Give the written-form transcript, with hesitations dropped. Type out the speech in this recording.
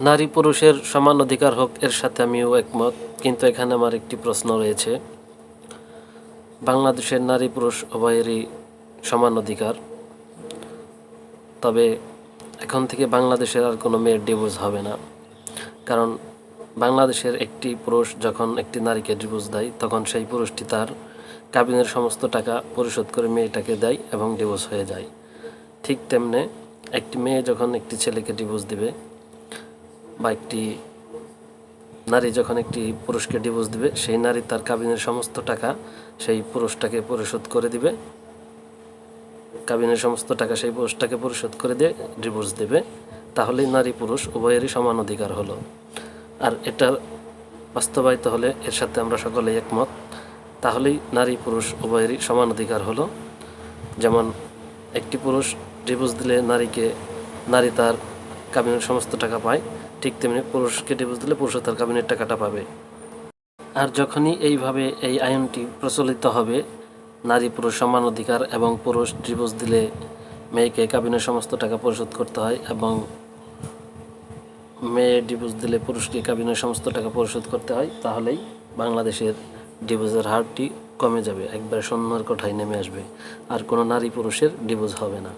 নারী পুরুষের সমান অধিকার হোক, এর সাথে আমিও একমত। কিন্তু এখানে আমার একটি প্রশ্ন রয়েছে। বাংলাদেশের নারী পুরুষ উভয়েরই সমান অধিকার, তবে এখন থেকে বাংলাদেশের আর কোনো মেয়ের ডিভোর্স হবে না। কারণ বাংলাদেশের একটি পুরুষ যখন একটি নারীকে ডিভোর্স দেয়, তখন সেই পুরুষটি তার কাবিনের সমস্ত টাকা পরিশোধ করে মেয়েটাকে দেয় এবং ডিভোর্স হয়ে যায়। ঠিক তেমনি একটি মেয়ে যখন একটি ছেলেকে ডিভোর্স দিবে, বা একটি নারী যখন একটি পুরুষকে ডিভোর্স দিবে, সেই নারী তার কাবিনের সমস্ত টাকা সেই পুরুষটাকে পরিশোধ করে দিবে। কাবিনের সমস্ত টাকা সেই পুরুষটাকে পরিশোধ করে দিয়ে ডিভোর্স দেবে। তাহলেই নারী পুরুষ উভয়েরই সমান অধিকার হলো। আর এটা বাস্তবায়িত হলে, এর সাথে আমরা সকলেই একমত, তাহলেই নারী পুরুষ উভয়েরই সমান অধিকার হলো। যেমন একটি পুরুষ ডিভোর্স দিলে নারী তার কাবিনের সমস্ত টাকা পায়, ঠিক তেমনি পুরুষকে ডিভোর্স দিলে পুরুষও তার কাবিনের টাকাটা পাবে। আর যখনই এইভাবে এই আইনটি প্রচলিত হবে, নারী পুরুষ সমান অধিকার, এবং পুরুষ ডিভোর্স দিলে মেয়েকে কাবিনের সমস্ত টাকা পরিশোধ করতে হয়, এবং মেয়ে ডিভোর্স দিলে পুরুষকে কাবিনের সমস্ত টাকা পরিশোধ করতে হয়, তাহলেই বাংলাদেশের ডিভোর্সের হারটি কমে যাবে, একবারে শূন্যের কোঠায় নেমে আসবে, আর কোনো নারী পুরুষের ডিভোর্স হবে না।